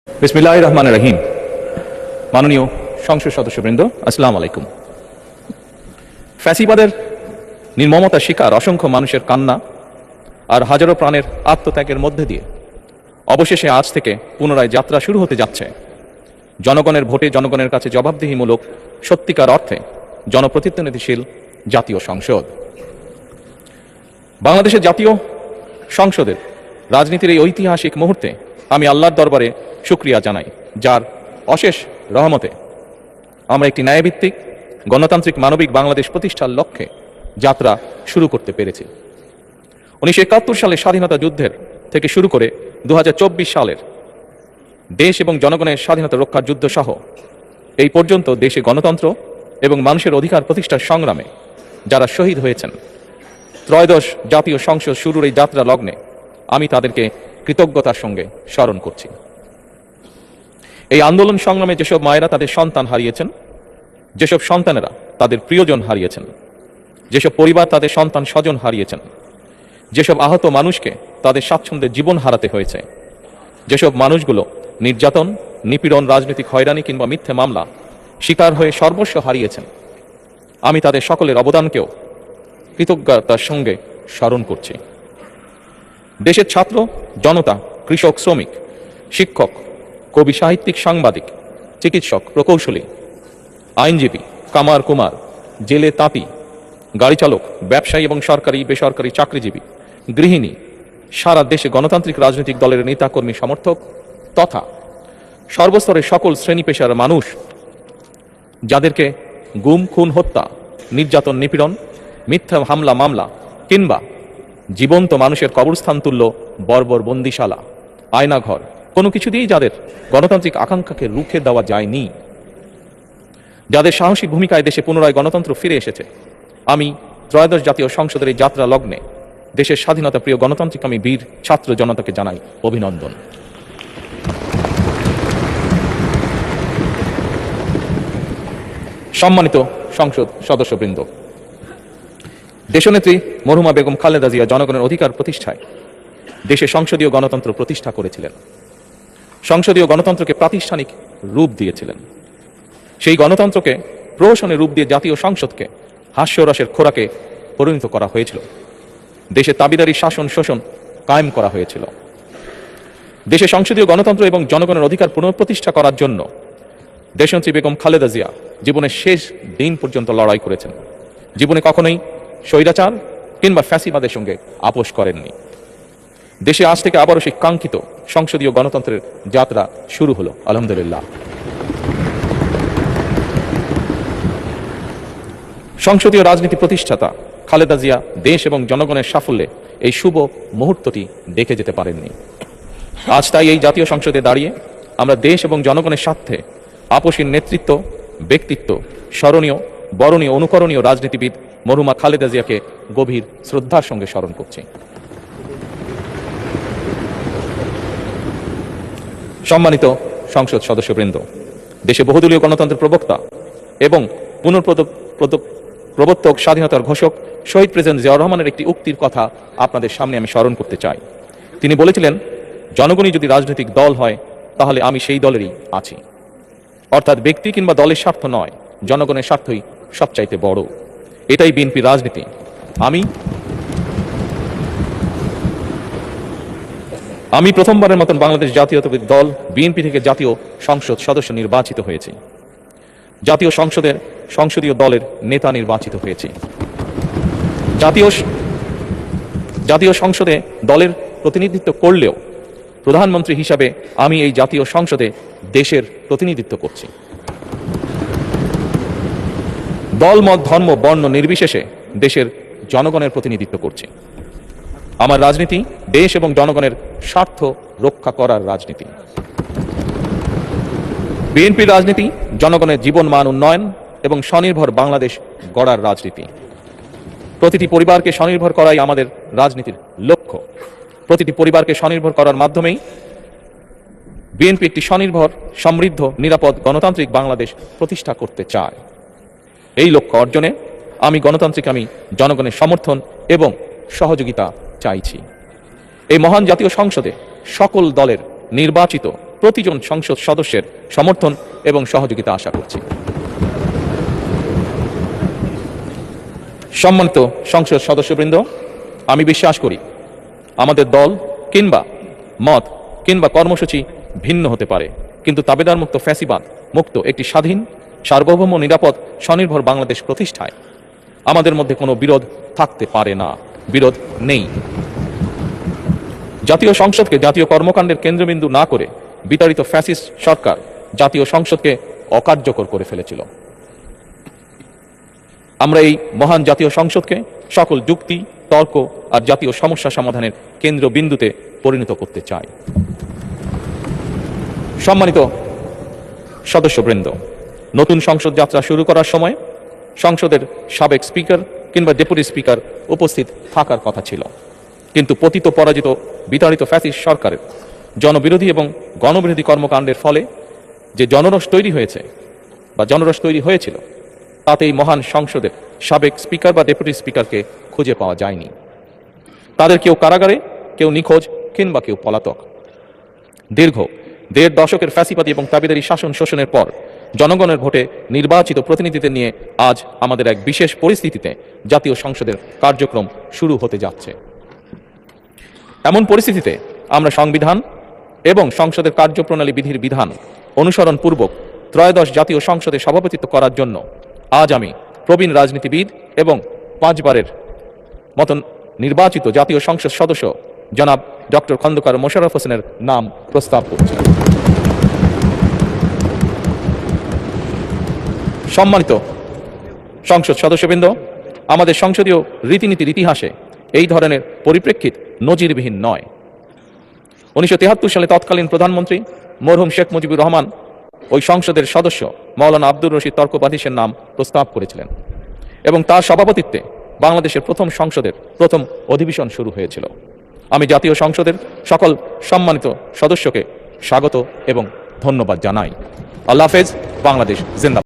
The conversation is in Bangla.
বিসমিল্লাহির রহমানির রহিম। মাননীয় সংসদ সদস্যবৃন্দ, আসসালামু আলাইকুম। ফ্যাসিবাদের নির্মমতার শিকার অসংখ্য মানুষের কান্না আর হাজারো প্রাণের আত্মত্যাগের মধ্যে দিয়ে অবশেষে আজ থেকে পুনরায় যাত্রা শুরু হতে যাচ্ছে জনগণের ভোটে জনগণের কাছে জবাবদিহিমূলক সত্যিকার অর্থে জনপ্রতিনিধিশীল জাতীয় সংসদ। বাংলাদেশের জাতীয় সংসদের রাজনীতির এই ঐতিহাসিক মুহূর্তে আমি আল্লাহর দরবারে শুকরিয়া জানাই, যার অশেষ রহমতে আমরা একটি ন্যায়ভিত্তিক গণতান্ত্রিক মানবিক বাংলাদেশ প্রতিষ্ঠার লক্ষ্যে যাত্রা শুরু করতে পেরেছি। 1971 সালে স্বাধীনতা যুদ্ধের থেকে শুরু করে 2024 সালের দেশ এবং জনগণের স্বাধীনতা রক্ষার যুদ্ধ সহ এই পর্যন্ত দেশে গণতন্ত্র এবং মানুষের অধিকার প্রতিষ্ঠার সংগ্রামে যারা শহীদ হয়েছেন, ত্রয়োদশ জাতীয় সংসদ শুরুর এই যাত্রা লগ্নে আমি তাদেরকে কৃতজ্ঞতার সঙ্গে স্মরণ করছি। এই আন্দোলন সংগ্রামে যেসব মায়েরা তাদের সন্তান হারিয়েছেন, যেসব সন্তানেরা তাদের প্রিয়জন হারিয়েছেন, যেসব পরিবার তাদের সন্তান স্বজন হারিয়েছেন, যেসব আহত মানুষকে তাদের স্বাচ্ছন্দ্যে জীবন হারাতে হয়েছে, যেসব মানুষগুলো নির্যাতন, নিপীড়ন, রাজনৈতিক হয়রানি কিংবা মিথ্যে মামলা শিকার হয়ে সর্বস্ব হারিয়েছেন, আমি তাদের সকলের অবদানকেও কৃতজ্ঞতার সঙ্গে স্মরণ করছি। দেশের ছাত্র জনতা, কৃষক, শ্রমিক, শিক্ষক, কবি, সাহিত্যিক, সাংবাদিক, চিকিৎসক, প্রকৌশলী, আইনজীবী, কামার কুমার, জেলে তাঁতি, গাড়ি চালক, ব্যবসায়ী এবং সরকারি বেসরকারি চাকরিজীবী, গৃহিণী, সারা দেশে গণতান্ত্রিক রাজনৈতিক দলের নেতাকর্মী, সমর্থক তথা সর্বস্তরের সকল শ্রেণী পেশার মানুষ যাদেরকে গুম, খুন, হত্যা, নির্যাতন, নিপীড়ন, মিথ্যা হামলা, মামলা কিংবা জীবন্ত মানুষের কবরস্থান তুল্য বর্বর বন্দিশালা, আয়নাঘর কোনো কিছু দিয়েই যাদের গণতান্ত্রিক আকাঙ্ক্ষাকে রুখে দেওয়া যায়নি, যাদের সাহসী ভূমিকায় দেশে পুনরায় গণতন্ত্র ফিরে এসেছে, আমি ত্রয়োদশ জাতীয় সংসদের এই যাত্রা লগ্নে দেশের স্বাধীনতা প্রিয় গণতান্ত্রিক আমি বীর ছাত্র জনতাকে জানাই অভিনন্দন। সম্মানিত সংসদ সদস্যবৃন্দ, দেশনেত্রী মরহুমা বেগম খালেদা জিয়া জনগণের অধিকার প্রতিষ্ঠায় দেশে সংসদীয় গণতন্ত্র প্রতিষ্ঠা করেছিলেন, সংসদীয় গণতন্ত্রকে প্রাতিষ্ঠানিক রূপ দিয়েছিলেন। সেই গণতন্ত্রকে প্রহসনের রূপ দিয়ে জাতীয় সংসদকে হাস্যরসের খোরাকে পরিণত করা হয়েছিল। দেশে তাবিদারি শাসন শোষণ কায়েম করা হয়েছিল। দেশে সংসদীয় গণতন্ত্র এবং জনগণের অধিকার পুনঃপ্রতিষ্ঠা করার জন্য দেশনেত্রী বেগম খালেদা জিয়া জীবনের শেষ দিন পর্যন্ত লড়াই করেছেন। জীবনে কখনোই স্বৈরাচার কিংবা ফ্যাসিবাদের সঙ্গে আপোষ করেননি। দেশে আজ থেকে আবারও সেই কাঙ্ক্ষিত সংসদীয় গণতন্ত্রের যাত্রা শুরু হলো, আলহামদুলিল্লাহ। সংসদীয় রাজনীতি প্রতিষ্ঠাতা খালেদা জিয়া দেশ এবং জনগণের সাফল্যে এই শুভ মুহূর্তটি দেখে যেতে পারেননি। আজ তাই এই জাতীয় সংসদে দাঁড়িয়ে আমরা দেশ এবং জনগণের স্বার্থে আপসীর নেতৃত্ব, ব্যক্তিত্ব, স্মরণীয়, বরণীয়, অনুকরণীয় রাজনীতিবিদ মরহুমা খালেদা জিয়াকে গভীর শ্রদ্ধার সঙ্গে স্মরণ করছি। সম্মানিত সংসদ সদস্যবৃন্দ, দেশে বহুদলীয় গণতন্ত্রের প্রবক্তা এবং প্রবর্তক, স্বাধীনতার ঘোষক শহীদ প্রেসিডেন্ট জিয়াউর রহমানের একটি উক্তির কথা আপনাদের সামনে আমি স্মরণ করতে চাই। তিনি বলেছিলেন, জনগণই যদি রাজনৈতিক দল হয় তাহলে আমি সেই দলেরই আছি। অর্থাৎ ব্যক্তি কিংবা দলের স্বার্থ নয়, জনগণের স্বার্থই সবচাইতে বড়। এটাই বিএনপি রাজনীতি। আমি প্রথমবারের মতন বাংলাদেশ জাতীয়তাবাদী দল বিএনপি থেকে জাতীয় সংসদ সদস্য নির্বাচিত হয়েছি। জাতীয় সংসদের সংসদীয় দলের নেতা নির্বাচিত হয়েছি। জাতীয় সংসদে দলের প্রতিনিধিত্ব করলেও প্রধানমন্ত্রী হিসাবে আমি এই জাতীয় সংসদে দেশের প্রতিনিধিত্ব করছি। দল, মত, ধর্ম, বর্ণ নির্বিশেষে দেশের জনগণের প্রতিনিধিত্ব করছি। আমার রাজনীতি দেশ এবং জনগণের স্বার্থ রক্ষা করার রাজনীতি। বিএনপির রাজনীতি জনগণের জীবন মান উন্নয়ন এবং স্বনির্ভর বাংলাদেশ গড়ার রাজনীতি। প্রতিটি পরিবারকে স্বনির্ভর করাই আমাদের রাজনীতির লক্ষ্য। প্রতিটি পরিবারকে স্বনির্ভর করার মাধ্যমেই বিএনপি একটি স্বনির্ভর, সমৃদ্ধ, নিরাপদ, গণতান্ত্রিক বাংলাদেশ প্রতিষ্ঠা করতে চায়। এই লক্ষ্য অর্জনে আমি জনগণের সমর্থন এবং সহযোগিতা চাইছি। এই মহান জাতীয় সংসদে সকল দলের নির্বাচিত প্রতিজন সংসদ সদস্যের সমর্থন এবং সহযোগিতা আশা করছি। সম্মানিত সংসদ সদস্যবৃন্দ, আমি বিশ্বাস করি আমাদের দল কিংবা মত কিংবা কর্মসূচি ভিন্ন হতে পারে, কিন্তু তাবেদার মুক্ত ফ্যাসিবাদ মুক্ত একটি স্বাধীন সার্বভৌম নিরাপদ স্বনির্ভর বাংলাদেশ প্রতিষ্ঠায় আমাদের মধ্যে কোনো বিরোধ থাকতে পারে না, বিরোধ নেই। জাতীয় সংসদকে জাতীয় কর্মকাণ্ডের কেন্দ্রবিন্দু না করে বিতাড়িত ফ্যাসিস্ট সরকার জাতীয় সংসদকে অকার্যকর করে ফেলেছিল। আমরা এই মহান জাতীয় সংসদকে সকল যুক্তি, তর্ক আর জাতীয় সমস্যা সমাধানের কেন্দ্রবিন্দুতে পরিণত করতে চাই। সম্মানিত সদস্যবৃন্দ, নতুন সংসদ যাত্রা শুরু করার সময় সংসদের সাবেক স্পিকার কিংবা ডেপুটি স্পিকার উপস্থিত থাকার কথা ছিল, কিন্তু পতিত পরাজিত বিতাড়িত ফ্যাসিস্ট সরকারের জনবিরোধী এবং গণবিরোধী কর্মকাণ্ডের ফলে যে জনরোষ তৈরি হয়েছিল তাতে এই মহান সংসদের সাবেক স্পিকার বা ডেপুটি স্পিকারকে খুঁজে পাওয়া যায়নি। তাদের কেউ কারাগারে, কেউ নিখোঁজ কিংবা কেউ পলাতক। দীর্ঘ ১.৫ দশকের ফ্যাসিবাদী এবং তাবেদারি শাসন শোষণের পর জনগণের ভোটে নির্বাচিত প্রতিনিধিদের নিয়ে আজ আমাদের এক বিশেষ পরিস্থিতিতে জাতীয় সংসদের কার্যক্রম শুরু হতে যাচ্ছে। এমন পরিস্থিতিতে আমরা সংবিধান এবং সংসদের কার্যপ্রণালী বিধির বিধান অনুসরণ পূর্বক ত্রয়োদশ জাতীয় সংসদে সভাপতিত্ব করার জন্য আজ আমি প্রবীণ রাজনীতিবিদ এবং 5 বারের মতন নির্বাচিত জাতীয় সংসদ সদস্য জনাব ডক্টর খন্দকার মোশাররফ হোসেনের নাম প্রস্তাব করছি। সম্মানিত সংসদ সদস্যবৃন্দ, আমাদের সংসদীয় রীতিনীতির ইতিহাসে এই ধরনের পরিপ্রেক্ষিত নজিরবিহীন নয়। 1973 সালে তৎকালীন প্রধানমন্ত্রী মরহুম শেখ মুজিবুর রহমান ওই সংসদের সদস্য মাওলানা আব্দুর রশিদ তর্কবাধীশের নাম প্রস্তাব করেছিলেন এবং তার সভাপতিত্বে বাংলাদেশের প্রথম সংসদের প্রথম অধিবেশন শুরু হয়েছিল। আমি জাতীয় সংসদের সকল সম্মানিত সদস্যকে স্বাগত এবং ধন্যবাদ জানাই। আল্লাহ হাফেজ। বাংলাদেশ জিন্দাবাদ।